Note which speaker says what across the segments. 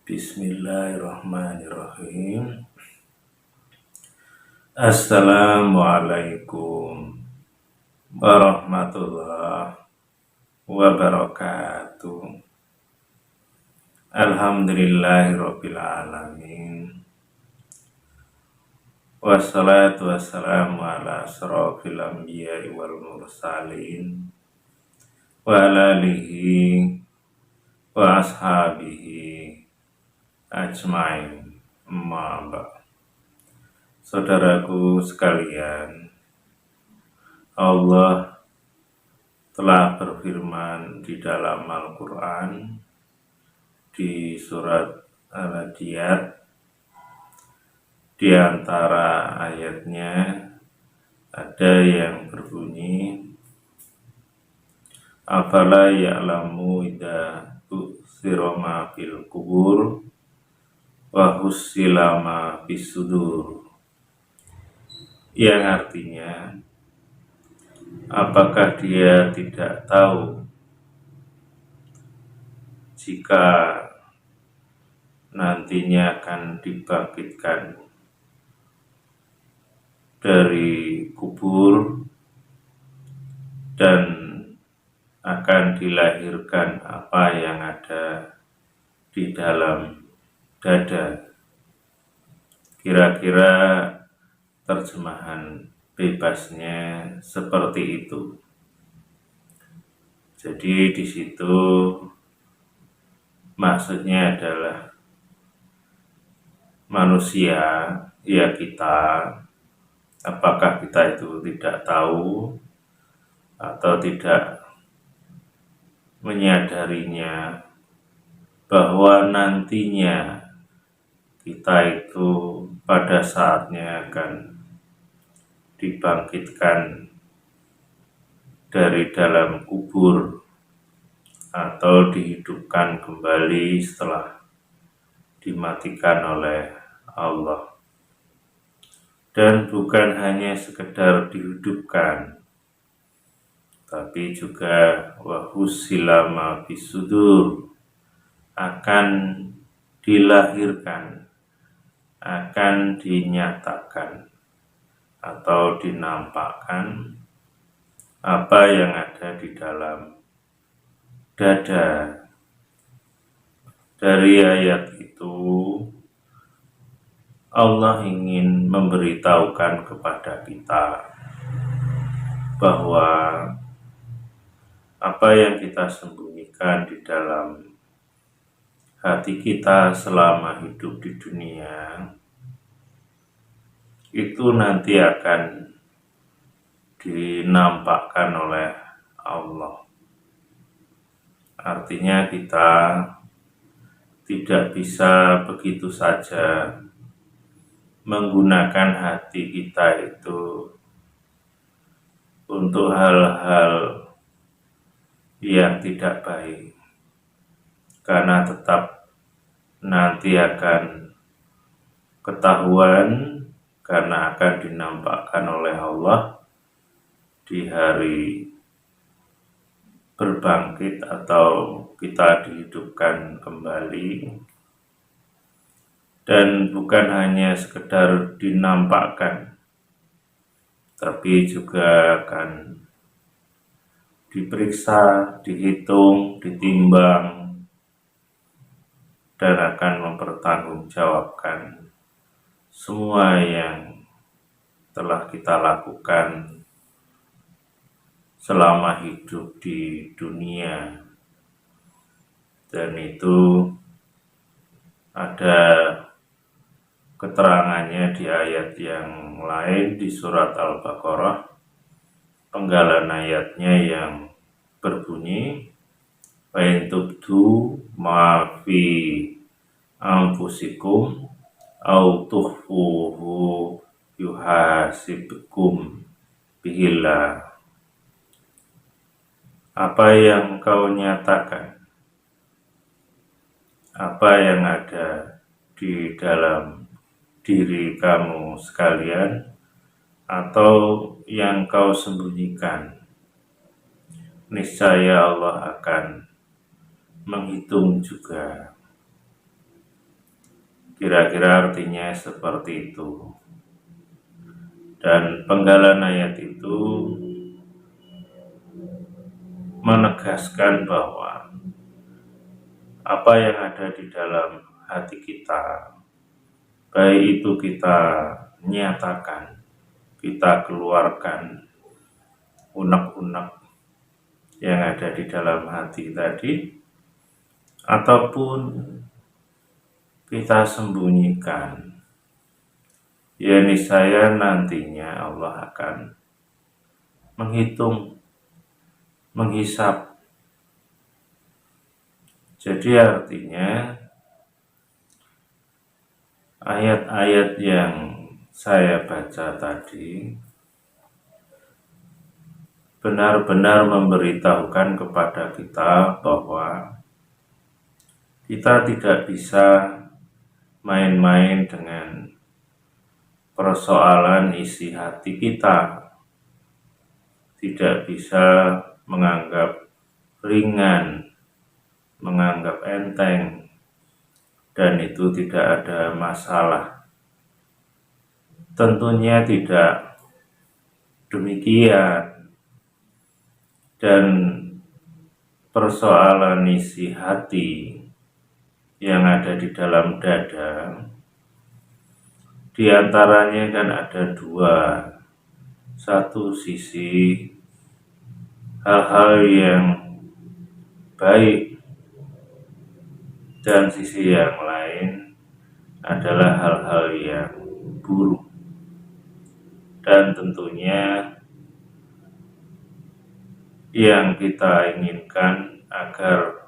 Speaker 1: Bismillahirrahmanirrahim. Assalamualaikum warahmatullahi wabarakatuh. Alhamdulillahirabbil alamin. Wassalatu wassalamu ala asrofil anbiya'i wal mursalin wa ala alihi wa ashabihi ajmain. Amma ba'd. Saudaraku sekalian, Allah telah berfirman di dalam Al-Quran di surat Al-Adiyat. Di antara ayatnya ada yang berbunyi, afala ya'lamu idza tu'sira ma fil kubur wa hussila ma fis sudur, yang artinya, apakah dia tidak tahu jika nantinya akan dibangkitkan dari kubur dan akan dilahirkan apa yang ada di dalam dada. Kira-kira terjemahan bebasnya seperti itu. Jadi di situ maksudnya adalah manusia, ya kita, apakah kita itu tidak tahu atau tidak menyadarinya bahwa nantinya kita itu pada saatnya akan dibangkitkan dari dalam kubur atau dihidupkan kembali setelah dimatikan oleh Allah. Dan bukan hanya sekedar dihidupkan, tapi juga wahussila ma fis sudur, akan dilahirkan, akan dinyatakan atau dinampakkan apa yang ada di dalam dada. Dari ayat itu Allah ingin memberitahukan kepada kita bahwa apa yang kita sembunyikan di dalam hati kita selama hidup di dunia itu nanti akan dinampakkan oleh Allah. Artinya kita tidak bisa begitu saja menggunakan hati kita itu untuk hal-hal yang tidak baik, karena tetap nanti akan ketahuan, karena akan dinampakkan oleh Allah di hari berbangkit atau kita dihidupkan kembali. Dan bukan hanya sekedar dinampakkan, tapi juga akan diperiksa, dihitung, ditimbang, dan akan mempertanggungjawabkan semua yang telah kita lakukan selama hidup di dunia. Dan itu ada keterangannya di ayat yang lain di surat Al-Baqarah, penggalan ayatnya yang berbunyi, wa in tubdu ma fi anfusikum au tukhfuhu yuhasibkum bihillah. Apa yang kau nyatakan, apa yang ada di dalam diri kamu sekalian, atau yang kau sembunyikan, niscaya Allah akan menghitung juga. Kira-kira artinya seperti itu. Dan penggalan ayat itu menegaskan bahwa apa yang ada di dalam hati kita, baik itu kita nyatakan, kita keluarkan unek-unek yang ada di dalam hati tadi, ataupun kita sembunyikan, ya niscaya nantinya Allah akan menghitung, menghisap. Jadi artinya ayat-ayat yang saya baca tadi benar-benar memberitahukan kepada kita bahwa kita tidak bisa main-main dengan persoalan isi hati kita, tidak bisa menganggap ringan, menganggap enteng, dan itu tidak ada masalah. Tentunya tidak demikian. Dan persoalan isi hati yang ada di dalam dada, diantaranya kan ada dua. Satu sisi hal-hal yang baik, dan sisi yang lain adalah hal-hal yang buruk. Dan tentunya yang kita inginkan agar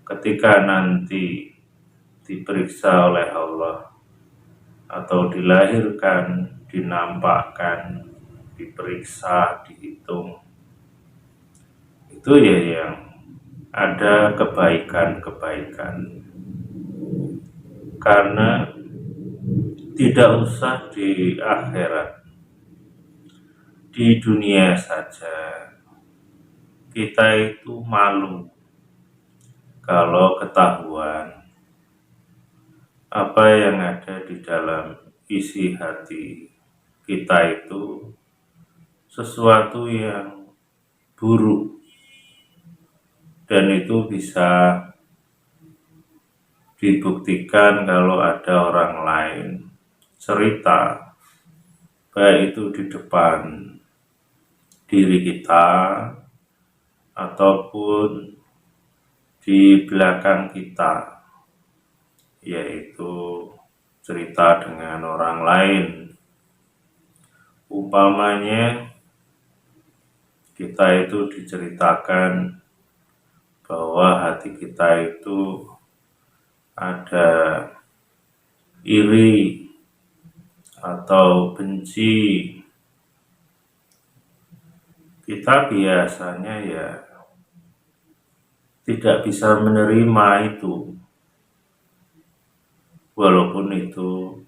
Speaker 1: ketika nanti diperiksa oleh Allah atau dilahirkan, dinampakkan, diperiksa, dihitung, itu ya yang ada kebaikan-kebaikan. Karena tidak usah di akhirat, di dunia saja kita itu malu kalau ketahuan apa yang ada di dalam isi hati kita itu sesuatu yang buruk, dan itu bisa dibuktikan kalau ada orang lain cerita, baik itu di depan diri kita ataupun di belakang kita, yaitu cerita dengan orang lain. Umpamanya kita itu diceritakan bahwa hati kita itu ada iri atau benci, kita biasanya ya tidak bisa menerima itu, walaupun itu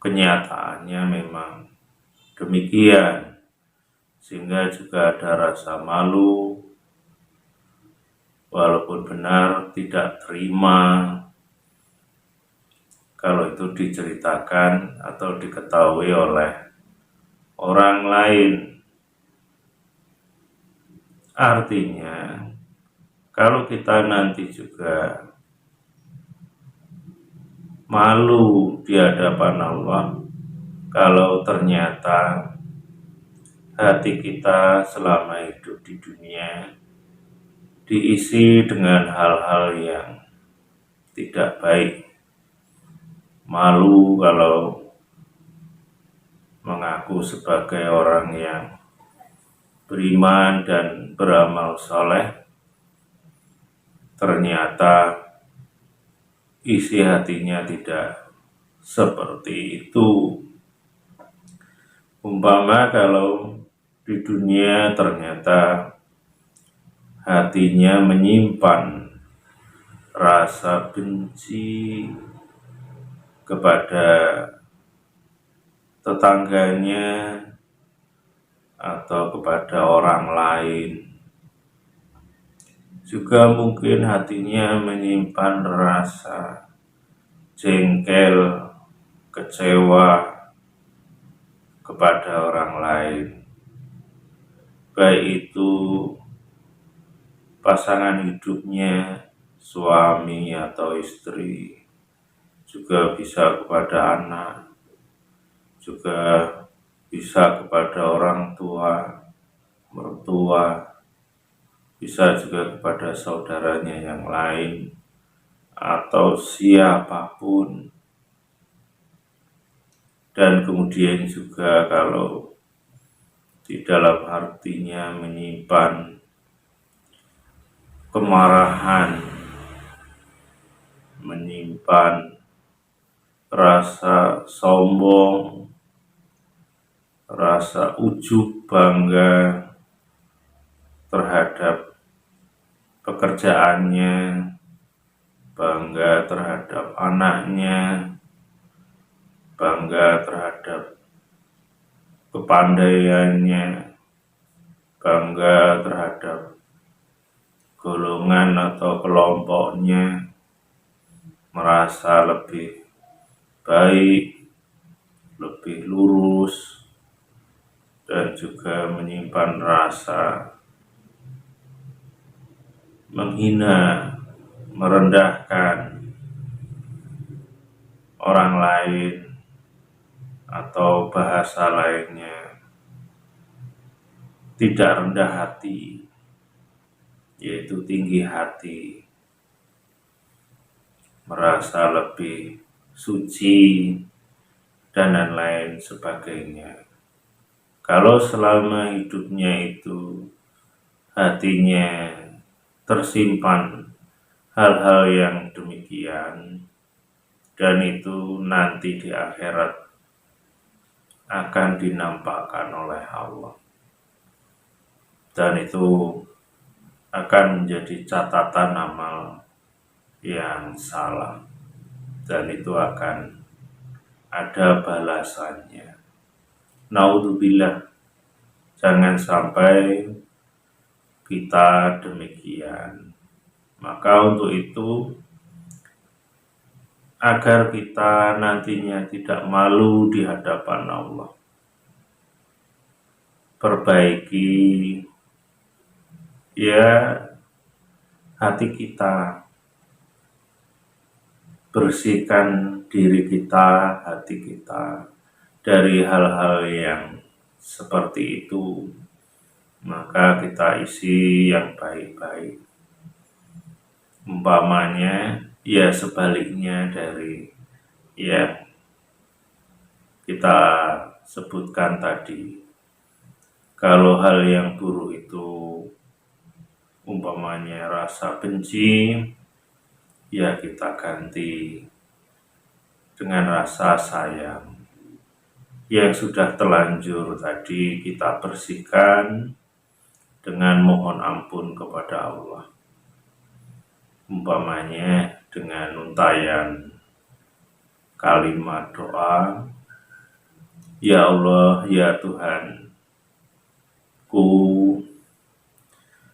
Speaker 1: kenyataannya memang demikian, sehingga juga ada rasa malu, walaupun benar tidak terima kalau itu diceritakan atau diketahui oleh orang lain. Artinya, kalau kita nanti juga malu di hadapan Allah kalau ternyata hati kita selama hidup di dunia diisi dengan hal-hal yang tidak baik. Malu kalau mengaku sebagai orang yang beriman dan beramal soleh, ternyata isi hatinya tidak seperti itu. Umpama kalau di dunia ternyata hatinya menyimpan rasa benci kepada tetangganya atau kepada orang lain, juga mungkin hatinya menyimpan rasa jengkel, kecewa kepada orang lain, baik itu pasangan hidupnya, suami atau istri, juga bisa kepada anak, juga bisa kepada orang tua, mertua, bisa juga kepada saudaranya yang lain, atau siapapun. Dan kemudian juga kalau di dalam hatinya menyimpan kemarahan, menyimpan rasa sombong, rasa ujub bangga terhadap pekerjaannya, bangga terhadap anaknya, bangga terhadap kepandaiannya, bangga terhadap golongan atau kelompoknya, merasa lebih baik, lebih lurus, dan juga menyimpan rasa menghina, merendahkan orang lain, atau bahasa lainnya tidak rendah hati, yaitu tinggi hati, merasa lebih suci, dan lain-lain sebagainya. Kalau selama hidupnya itu hatinya tersimpan hal-hal yang demikian, dan itu nanti di akhirat akan dinampakkan oleh Allah, dan itu akan menjadi catatan amal yang salah, dan itu akan ada balasannya. Naudzubillah, jangan sampai kita demikian. Maka untuk itu, agar kita nantinya tidak malu di hadapan Allah, perbaiki ya hati kita, bersihkan diri kita, hati kita dari hal-hal yang seperti itu, maka kita isi yang baik-baik. Umpamanya ya sebaliknya dari yang kita sebutkan tadi. Kalau hal yang buruk itu umpamanya rasa benci, ya kita ganti dengan rasa sayang. Yang sudah terlanjur tadi kita bersihkan dengan mohon ampun kepada Allah. Umpamanya dengan untayan kalimat doa, ya Allah, ya Tuhan,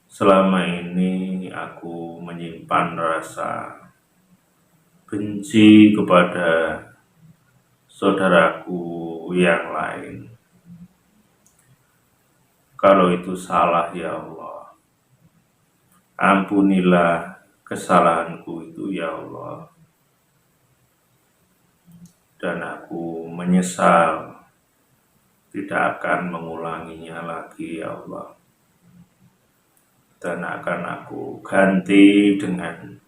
Speaker 1: selama ini aku menyimpan rasa benci kepada saudaraku yang lain. Kalau itu salah, ya Allah, ampunilah kesalahanku itu, ya Allah, dan aku menyesal tidak akan mengulanginya lagi, ya Allah, dan akan aku ganti dengan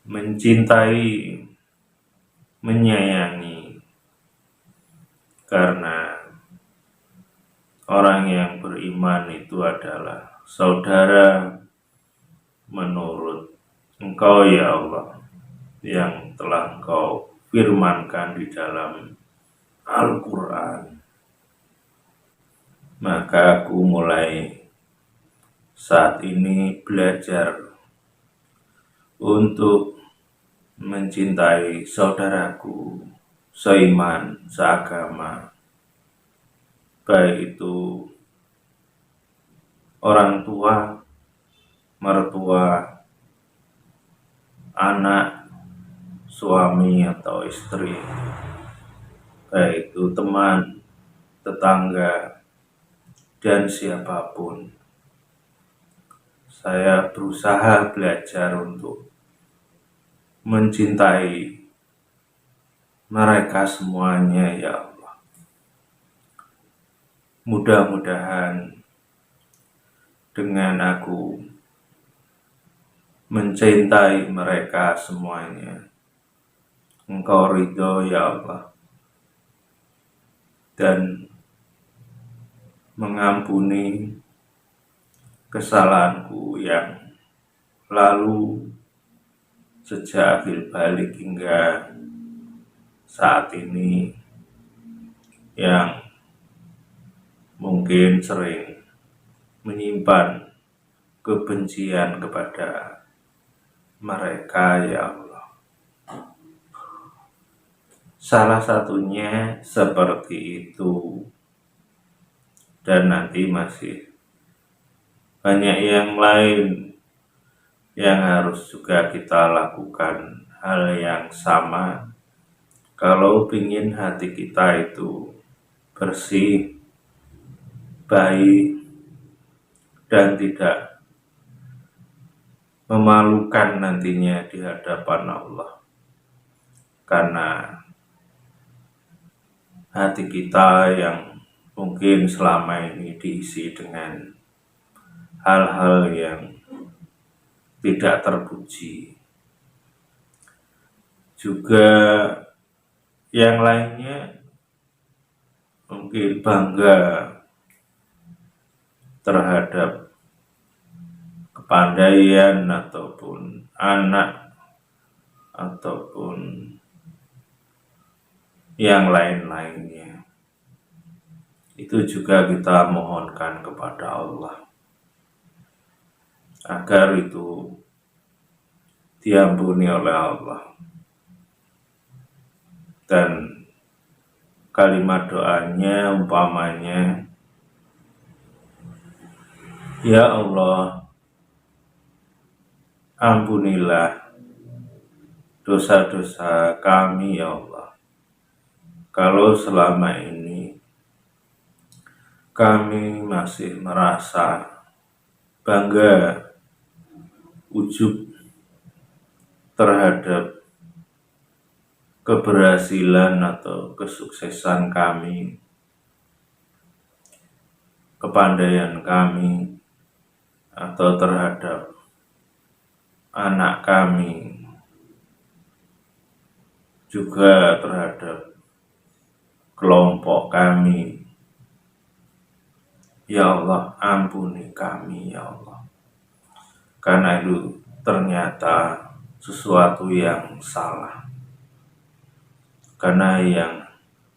Speaker 1: mencintai, menyayangi, karena orang yang beriman itu adalah saudara menurut Engkau, ya Allah, yang telah Engkau firmankan di dalam Al-Quran. Maka aku mulai saat ini belajar untuk mencintai saudaraku seiman, seagama, baik itu orang tua, mertua, anak, suami atau istri, baik itu teman, tetangga, dan siapapun. Saya berusaha belajar untuk mencintai mereka semuanya, ya Allah. Mudah-mudahan dengan aku mencintai mereka semuanya, Engkau ridho, ya Allah, dan mengampuni kesalahanku yang lalu sejak akhir balik hingga saat ini, yang mungkin sering menyimpan kebencian kepada mereka, ya Allah. Salah satunya seperti itu, dan nanti masih banyak yang lain yang harus juga kita lakukan hal yang sama kalau ingin hati kita itu bersih, baik, dan tidak memalukan nantinya di hadapan Allah. Karena hati kita yang mungkin selama ini diisi dengan hal-hal yang tidak terpuji, juga yang lainnya mungkin bangga terhadap kepandaian ataupun anak ataupun yang lain-lainnya. Itu juga kita mohonkan kepada Allah agar itu diampuni oleh Allah. Dan kalimat doanya umpamanya, ya Allah, ampunilah dosa-dosa kami, ya Allah. Kalau selama ini kami masih merasa bangga, ujub terhadap keberhasilan atau kesuksesan kami, kepandaian kami, atau terhadap anak kami, juga terhadap kelompok kami. Ya Allah, ampuni kami, ya Allah. Karena itu ternyata sesuatu yang salah. Karena yang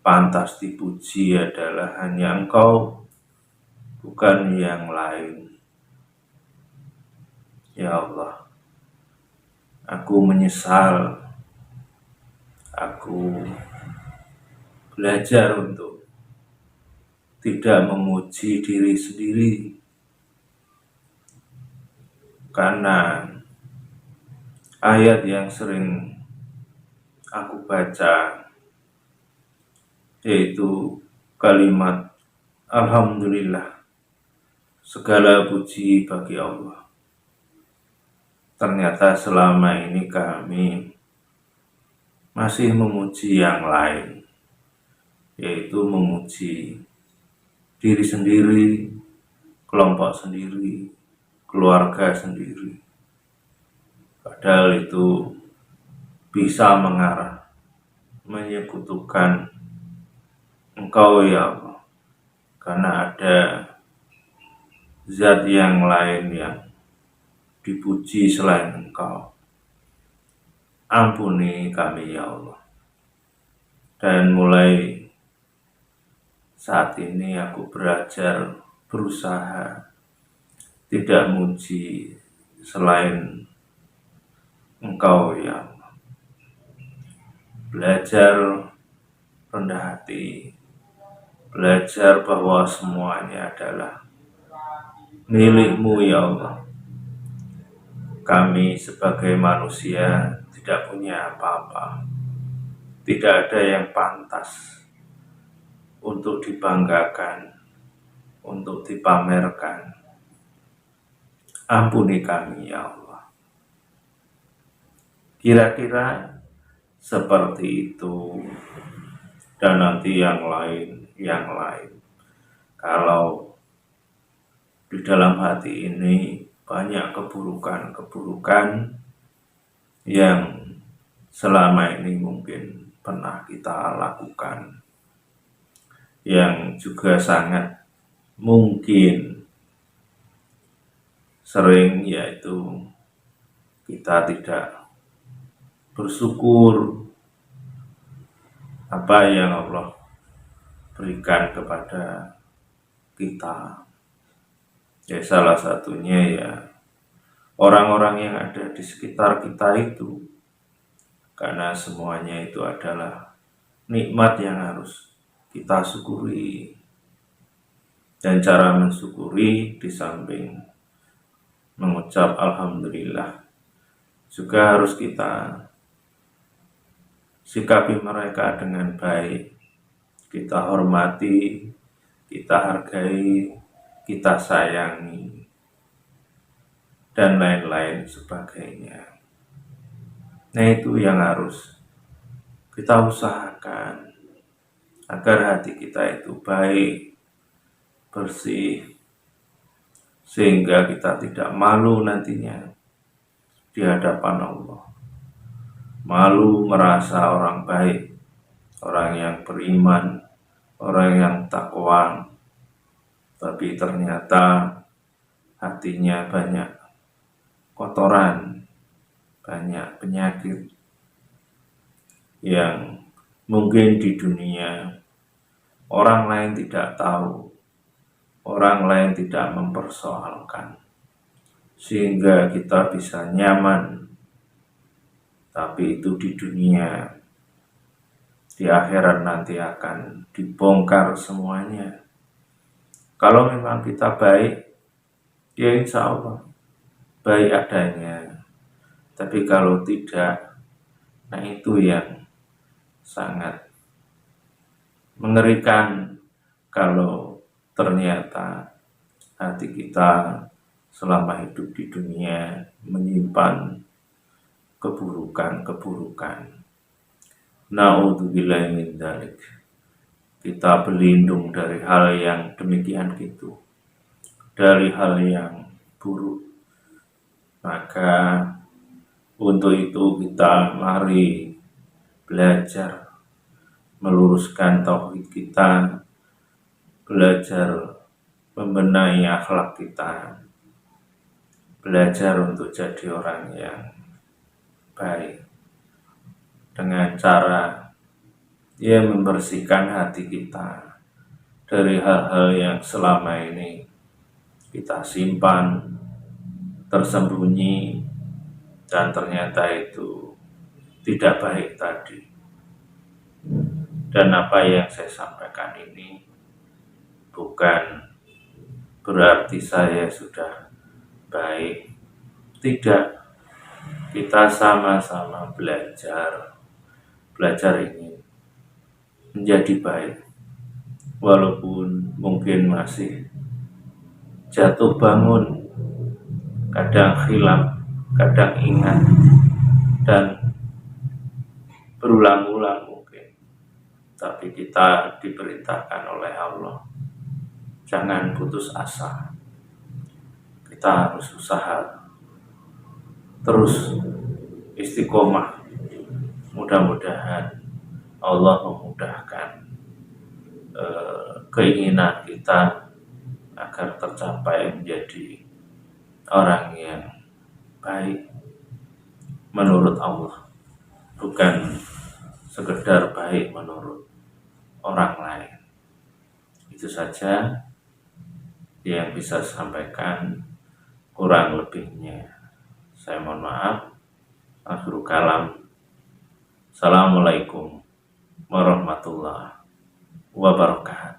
Speaker 1: pantas dipuji adalah hanya Engkau, bukan yang lain. Ya Allah, aku menyesal. Aku belajar untuk tidak memuji diri sendiri, karena ayat yang sering aku baca yaitu kalimat Alhamdulillah, segala puji bagi Allah. Ternyata selama ini kami masih memuji yang lain, yaitu memuji diri sendiri, kelompok sendiri, keluarga sendiri. Padahal itu bisa mengarah menyekutukan Engkau, ya Allah, karena ada zat yang lain yang dipuji selain Engkau. Ampuni kami, ya Allah. Dan mulai saat ini aku berusaha tidak muji selain Engkau, ya Allah. Belajar rendah hati, belajar bahwa semuanya adalah milik-Mu, ya Allah. kami sebagai manusia tidak punya apa-apa. Tidak ada yang pantas untuk dibanggakan, untuk dipamerkan. Ampuni kami ya Allah. Kira-kira seperti itu. Dan nanti yang lain. Kalau di dalam hati ini banyak keburukan-keburukan yang selama ini mungkin pernah kita lakukan, yang juga sangat mungkin sering, yaitu kita tidak bersyukur apa yang Allah berikan kepada kita. Ya, salah satunya ya orang-orang yang ada di sekitar kita itu, karena semuanya itu adalah nikmat yang harus kita syukuri. Dan cara mensyukuri di samping mengucap alhamdulillah, juga harus kita sikapi mereka dengan baik. Kita hormati, kita hargai, kita sayangi, dan lain-lain sebagainya. Nah, itu yang harus kita usahakan agar hati kita itu baik, bersih, sehingga kita tidak malu nantinya di hadapan Allah. Malu merasa orang baik, orang yang beriman, orang yang takwa, tapi ternyata hatinya banyak kotoran, banyak penyakit yang mungkin di dunia orang lain tidak tahu, orang lain tidak mempersoalkan, sehingga kita bisa nyaman. Tapi itu di dunia, di akhirat nanti akan dibongkar semuanya. Kalau memang kita baik, ya insya Allah baik adanya. Tapi kalau tidak, nah itu yang sangat mengerikan kalau ternyata hati kita selama hidup di dunia menyimpan keburukan-keburukan. Na'udzubillahi min dzalik. Kita berlindung dari hal yang demikian itu, dari hal yang buruk. Maka untuk itu kita mari belajar meluruskan tauhid kita, belajar membenahi akhlak kita, belajar untuk jadi orang yang baik dengan cara membersihkan hati kita dari hal-hal yang selama ini kita simpan tersembunyi dan ternyata itu tidak baik tadi. Dan apa yang saya sampaikan ini bukan berarti saya sudah baik, tidak. Kita sama-sama belajar ini menjadi baik, walaupun mungkin masih jatuh bangun, kadang khilaf, kadang ingat, dan berulang-ulang mungkin. Tapi kita diperintahkan oleh Allah, jangan putus asa. Kita harus usaha terus istiqomah. Mudah-mudahan Allah memudahkan keinginan kita agar tercapai menjadi orang yang baik menurut Allah, bukan sekedar baik menurut orang lain. Itu saja yang bisa saya sampaikan, kurang lebihnya saya mohon maaf. Akhirul kalam. Assalamualaikum warahmatullahi wabarakatuh.